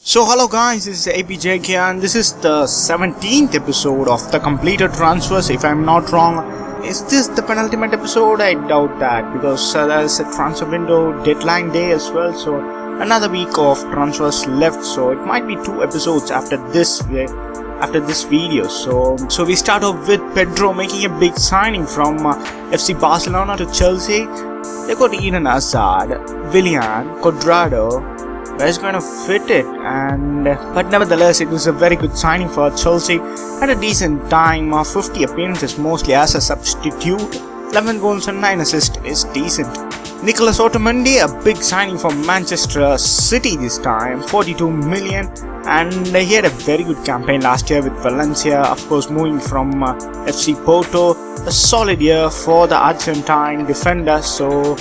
So hello guys, this is APJK and this is the 17th episode of the completed transfers, if I'm not wrong. Is this the penultimate episode? I doubt that, because there's a transfer window deadline day as well, so another week of transfers left, so it might be 2 episodes after this video. So we start off with Pedro making a big signing from FC Barcelona to Chelsea. They got Eden Hazard, Willian, Cuadrado. Is going to fit it, but nevertheless it was a very good signing for Chelsea. Had a decent time, 50 appearances mostly as a substitute, 11 goals and 9 assists is decent. Nicolas Otamendi, a big signing for Manchester City this time, 42 million, and he had a very good campaign last year with Valencia, of course moving from FC Porto. A solid year for the Argentine defender, so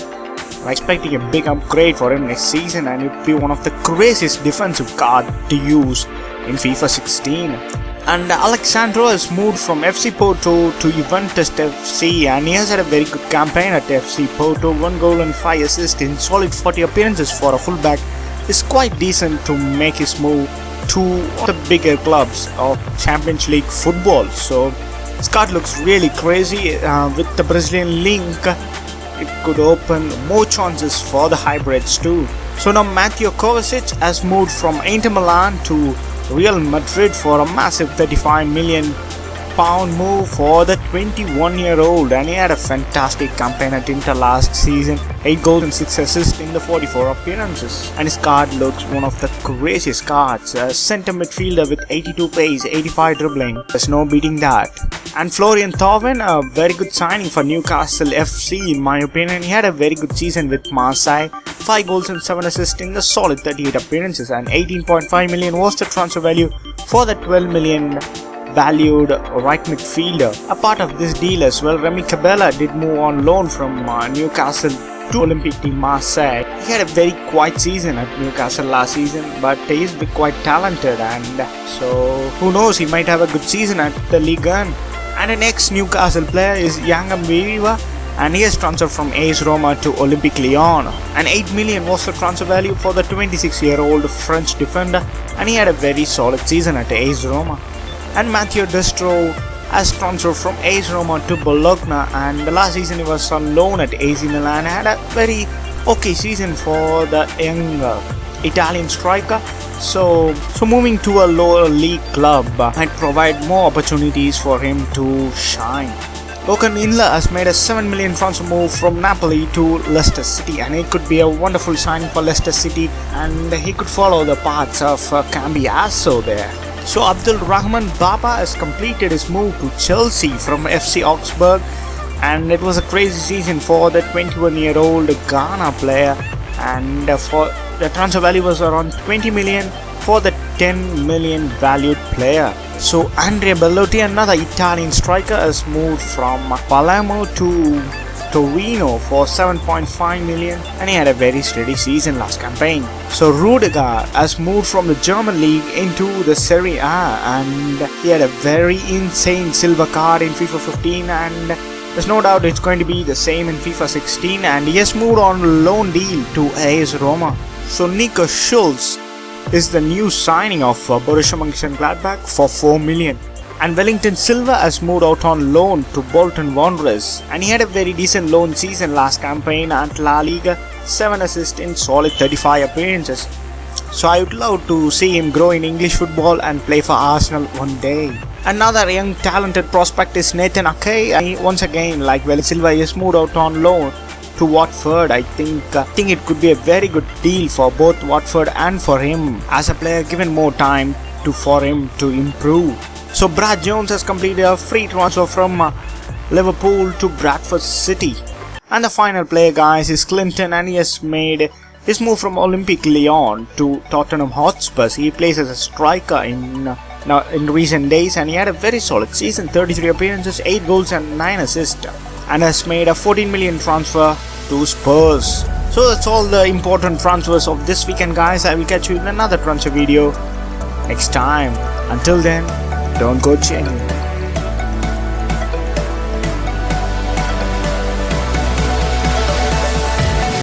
I'm expecting a big upgrade for him next season, and it will be one of the craziest defensive cards to use in FIFA 16. And Alexandro has moved from FC Porto to Juventus FC, and he has had a very good campaign at FC Porto. 1 goal and 5 assists in solid 40 appearances for a fullback is quite decent to make his move to the bigger clubs of Champions League football. So this card looks really crazy with the Brazilian link. It could open more chances for the hybrids too. So now Mateo Kovacic has moved from Inter Milan to Real Madrid for a massive £35 million move for the 21-year-old, and he had a fantastic campaign at Inter last season, 8 goals and 6 assists in the 44 appearances, and his card looks one of the craziest cards. A centre midfielder with 82 pace, 85 dribbling, there's no beating that. And Florian Thauvin, a very good signing for Newcastle FC in my opinion. He had a very good season with Marseille, 5 goals and 7 assists in the solid 38 appearances, and 18.5 million was the transfer value for the 12 million valued right midfielder. A part of this deal as well, Remy Cabella did move on loan from Newcastle to Olympique de Marseille. He had a very quiet season at Newcastle last season, but he is quite talented, and so who knows, he might have a good season at the Ligue 1. And the next Newcastle player is Yann M'Vila, and he has transferred from AS Roma to Olympique Lyon. And 8 million was the transfer value for the 26-year-old French defender, and he had a very solid season at AS Roma. And Mathieu Destro has transferred from AS Roma to Bologna, and the last season he was on loan at AC Milan. Had a very okay season for the young Italian striker. So moving to a lower league club might provide more opportunities for him to shine. Håkan Inler has made a 7 million transfer move from Napoli to Leicester City, and it could be a wonderful signing for Leicester City, and he could follow the paths of Cambiasso there. So Abdul Rahman Baba has completed his move to Chelsea from FC Augsburg, and it was a crazy season for the 21-year-old Ghana player, and for the transfer value was around 20 million for the 10 million valued player. So Andrea Bellotti, another Italian striker, has moved from Palermo to Torino for 7.5 million, and he had a very steady season last campaign. So Rudiger has moved from the German league into the Serie A, and he had a very insane silver card in FIFA 15, and there's no doubt it's going to be the same in FIFA 16, and he has moved on loan deal to AS Roma. So Nico Schulz is the new signing of Borussia Mönchengladbach for 4 million. And Wellington Silva has moved out on loan to Bolton Wanderers, and he had a very decent loan season last campaign at La Liga, 7 assists in solid 35 appearances. So I would love to see him grow in English football and play for Arsenal one day. Another young talented prospect is Nathan Ake. Once again, like Wellington Silva, he has moved out on loan to Watford. I think it could be a very good deal for both Watford and for him as a player, given more time for him to improve. So Brad Jones has completed a free transfer from Liverpool to Bradford City. And the final player, guys, is Clinton, and he has made his move from Olympique Lyon to Tottenham Hotspur. He plays as a striker in recent days, and he had a very solid season, 33 appearances, 8 goals and 9 assists, and has made a 14 million transfer to Spurs. So that's all the important transfers of this weekend, guys. I will catch you in another transfer video next time. Until then, don't go changing.